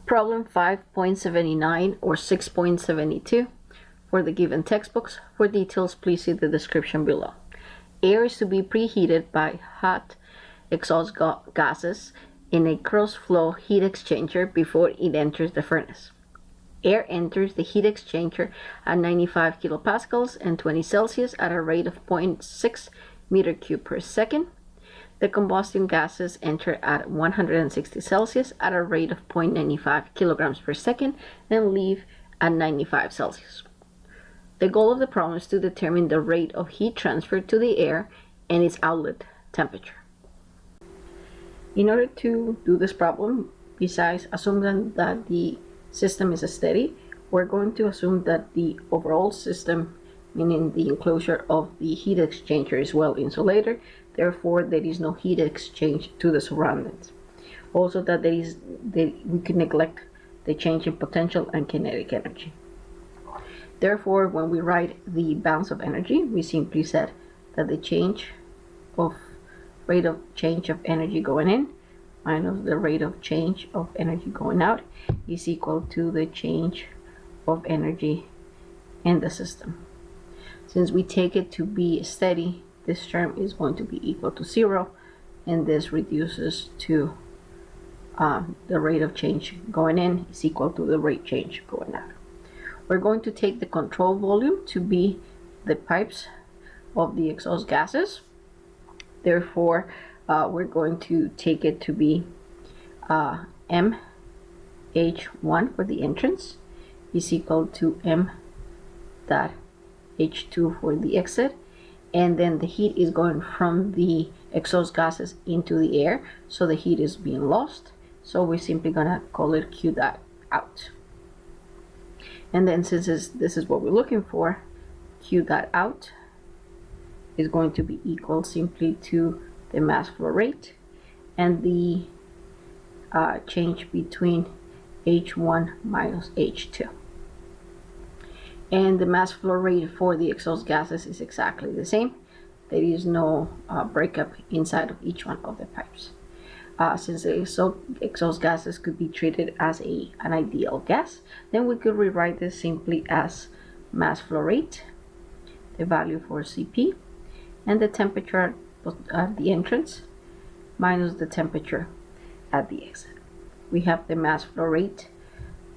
Problem 5.79 or 6.72 for the given textbooks. For details, please see the description below. Air is to be preheated by hot exhaust gases in a cross-flow heat exchanger before it enters the furnace. Air enters the heat exchanger at 95 kilopascals and 20 Celsius at a rate of 0.6 meter cube per second. The combustion gases enter at 160 Celsius at a rate of 0.95 kilograms per second and leave at 95 Celsius. The goal of the problem is to determine the rate of heat transfer to the air and its outlet temperature. In order to do this problem, besides assuming that the system is steady, we're going to assume that the overall system, meaning the enclosure of the heat exchanger, is well insulated. Therefore, there is no heat exchange to the surroundings. Also, that we could neglect the change in potential and kinetic energy. Therefore, when we write the balance of energy, we simply said that the rate of change of energy going in minus the rate of change of energy going out is equal to the change of energy in the system. Since we take it to be steady, this term is going to be equal to 0, and this reduces to the rate of change going in is equal to the rate change going out. We're going to take the control volume to be the pipes of the exhaust gases. Therefore, we're going to take it to be MH1 for the entrance is equal to M dot H2 for the exit, and then the heat is going from the exhaust gases into the air, so the heat is being lost, so we're simply gonna call it Q dot out. And then since this is what we're looking for, Q dot out is going to be equal simply to the mass flow rate and the change between H1 minus H2. And the mass flow rate for the exhaust gases is exactly the same. There is no breakup inside of each one of the pipes. Since the exhaust gases could be treated as an ideal gas, then we could rewrite this simply as mass flow rate, the value for Cp, and the temperature at the entrance minus the temperature at the exit. We have the mass flow rate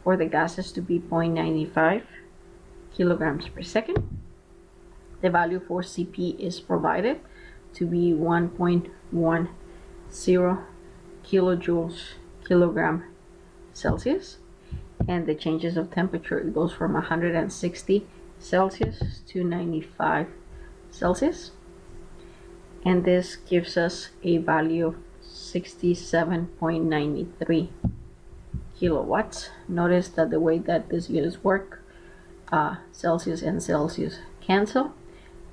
for the gases to be 0.95 kilograms per second. The value for Cp is provided to be 1.10 kilojoules kilogram Celsius, and the changes of temperature, it goes from 160 Celsius to 95 Celsius, and this gives us a value of 67.93 kilowatts. Notice that the way that these units work, Celsius and Celsius cancel,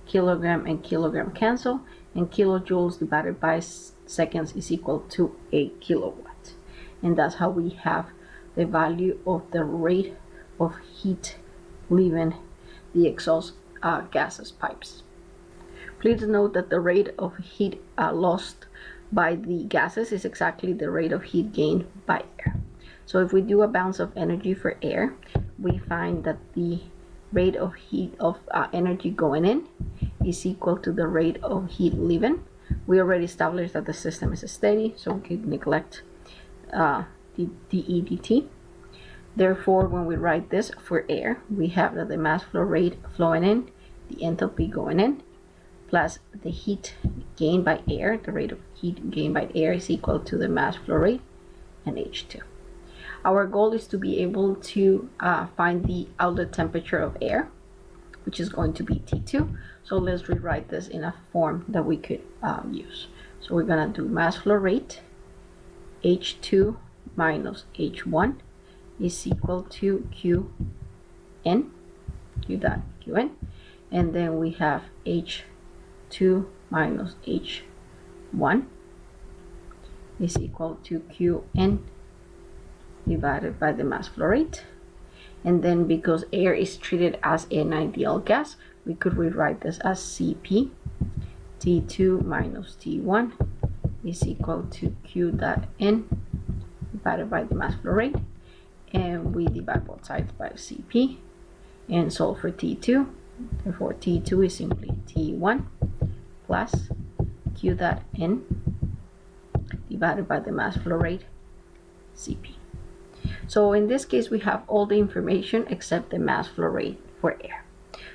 kilogram and kilogram cancel, and kilojoules divided by seconds is equal to a kilowatt. And that's how we have the value of the rate of heat leaving the exhaust gases pipes. Please note that the rate of heat lost by the gases is exactly the rate of heat gained by air. So if we do a balance of energy for air, we find that the rate of heat of energy going in is equal to the rate of heat leaving. We already established that the system is steady, so we could neglect the dE dt. Therefore, when we write this for air, we have that the mass flow rate flowing in, the enthalpy going in, plus the heat gained by air, the rate of heat gained by air is equal to the mass flow rate and H2. Our goal is to be able to find the outlet temperature of air, which is going to be T2. So let's rewrite this in a form that we could use. So we're gonna do mass flow rate, H2 minus H1 is equal to Qn, Q dot Qn, and then we have H2 minus H1 is equal to Qn divided by the mass flow rate. And then because air is treated as an ideal gas, we could rewrite this as Cp T2 minus T1 is equal to Q dot N divided by the mass flow rate. and we divide both sides by Cp and solve for T2. Therefore T2 is simply T1 plus Q dot N divided by the mass flow rate Cp. So in this case we have all the information except the mass flow rate for air.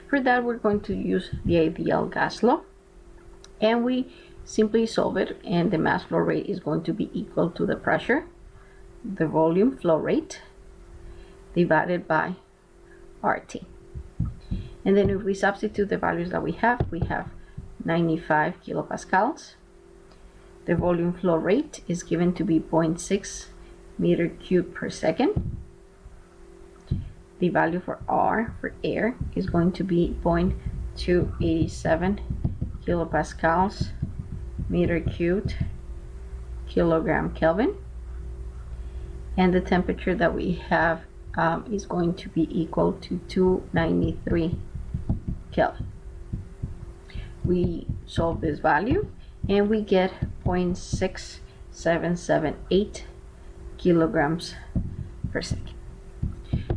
For that we're going to use the ideal gas law, and we simply solve it, and the mass flow rate is going to be equal to the pressure, the volume flow rate, divided by RT. And then if we substitute the values that we have 95 kilopascals. The volume flow rate is given to be 0.6 meter cubed per second. The value for R, for air, is going to be 0.287 kilopascals meter cubed kilogram Kelvin. And the temperature that we have is going to be equal to 293 Kelvin. We solve this value and we get 0.6778 kilograms per second.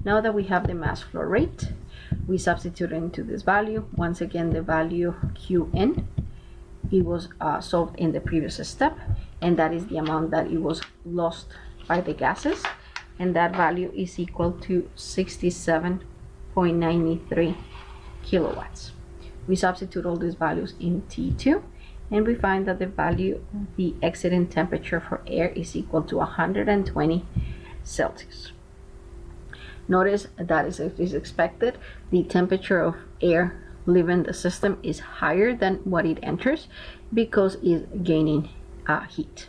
Now that we have the mass flow rate, we substitute into this value. Once again, the value Qn, it was solved in the previous step, and that is the amount that it was lost by the gases, and that value is equal to 67.93 kilowatts. We substitute all these values in T2, and we find that the value of the exciting temperature for air is equal to 120 Celsius. Notice that as is expected, the temperature of air leaving the system is higher than what it enters because it's gaining heat.